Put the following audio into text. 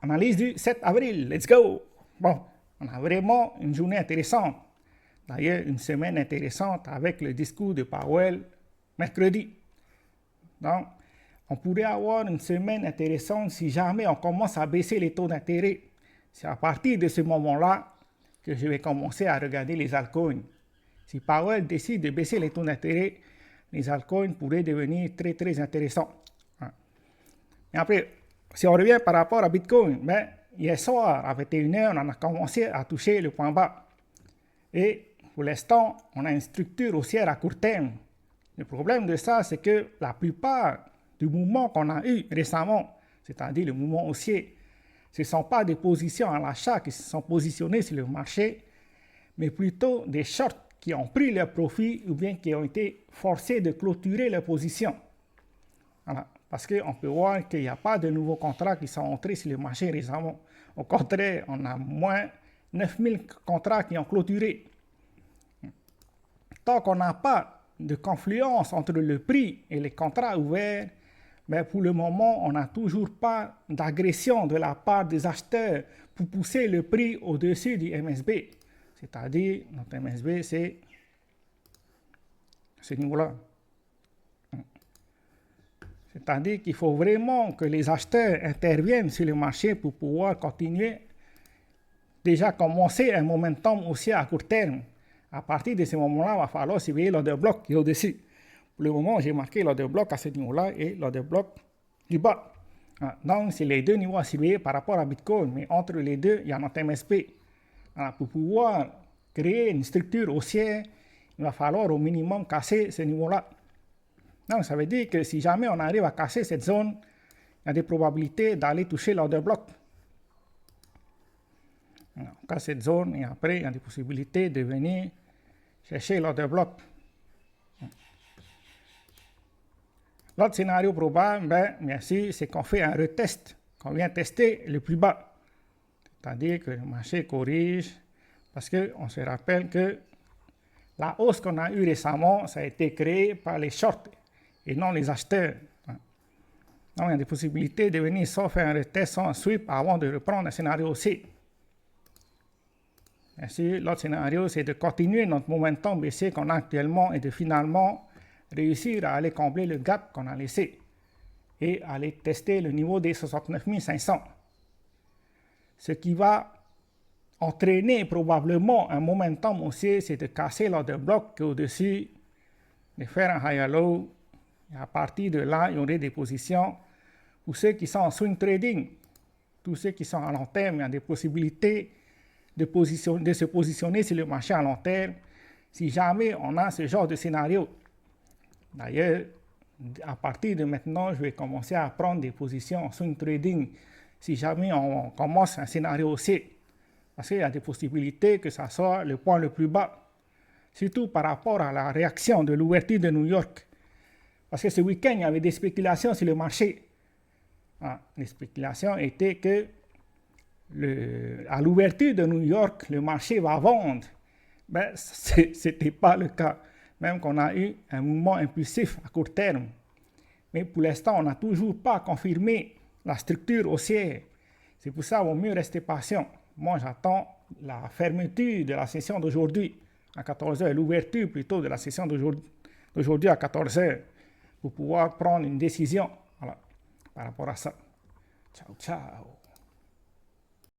Analyse du 7 avril, let's go! Bon, on a vraiment une journée intéressante. D'ailleurs, une semaine intéressante avec le discours de Powell mercredi. Donc, on pourrait avoir une semaine intéressante si jamais on commence à baisser les taux d'intérêt. C'est à partir de ce moment-là que je vais commencer à regarder les altcoins. Si Powell décide de baisser les taux d'intérêt, les altcoins pourraient devenir très très intéressants. Et après, si on revient par rapport à Bitcoin, hier soir à 21h, on a commencé à toucher le point bas. Et pour l'instant, on a une structure haussière à court terme. Le problème de ça, c'est que la plupart du mouvement qu'on a eu récemment, c'est-à-dire le mouvement haussier, ce ne sont pas des positions à l'achat qui se sont positionnées sur le marché, mais plutôt des shorts qui ont pris leur profit ou bien qui ont été forcés de clôturer leur position. Voilà. Parce qu'on peut voir qu'il n'y a pas de nouveaux contrats qui sont entrés sur le marché récemment. Au contraire, on a moins 9000 contrats qui ont clôturé. Tant qu'on n'a pas de confluence entre le prix et les contrats ouverts, pour le moment, on n'a toujours pas d'agression de la part des acheteurs pour pousser le prix au-dessus du MSB. C'est-à-dire, notre MSB, c'est ce niveau-là. C'est-à-dire qu'il faut vraiment que les acheteurs interviennent sur le marché pour pouvoir continuer, déjà commencer un momentum aussi à court terme. À partir de ce moment-là, il va falloir surveiller l'order bloc qui est au-dessus. Pour le moment, j'ai marqué l'order bloc à ce niveau-là et l'order bloc du bas. Donc, c'est les deux niveaux à surveiller par rapport à Bitcoin. Mais entre les deux, il y a notre MSP. Pour pouvoir créer une structure haussière, il va falloir au minimum casser ce niveau-là. Donc, ça veut dire que si jamais on arrive à casser cette zone, il y a des probabilités d'aller toucher l'order bloc. On casse cette zone et après, il y a des possibilités de venir chercher l'order bloc. L'autre scénario probable, bien sûr, c'est qu'on fait un retest, qu'on vient tester le plus bas. C'est-à-dire que le marché corrige, parce qu'on se rappelle que la hausse qu'on a eue récemment, ça a été créé par les shorts et non les acheteurs. Donc, il y a des possibilités de venir soit faire un retest, soit un sweep avant de reprendre un scénario aussi. Bien sûr, l'autre scénario, c'est de continuer notre momentum baissier qu'on a actuellement et de finalement réussir à aller combler le gap qu'on a laissé et aller tester le niveau des 69 500. Ce qui va entraîner probablement un momentum haussier, c'est de casser l'order bloc au-dessus, de faire un higher low. Et à partir de là, il y aurait des positions pour ceux qui sont en swing trading. Tous ceux qui sont à long terme, il y a des possibilités de se positionner sur le marché à long terme si jamais on a ce genre de scénario. D'ailleurs, à partir de maintenant, je vais commencer à prendre des positions en swing trading si jamais on commence un scénario haussier. Parce qu'il y a des possibilités que ça soit le point le plus bas. Surtout par rapport à la réaction de l'ouverture de New York. Parce que ce week-end, il y avait des spéculations sur le marché. Les spéculations étaient que à l'ouverture de New York, le marché va vendre. Ce n'était pas le cas. Même qu'on a eu un mouvement impulsif à court terme. Mais pour l'instant, on n'a toujours pas confirmé la structure haussière. C'est pour ça qu'il vaut mieux rester patient. Moi, j'attends la fermeture de la session d'aujourd'hui à 14h, l'ouverture plutôt de la session d'aujourd'hui à 14h, pour pouvoir prendre une décision par rapport à ça. Ciao, ciao.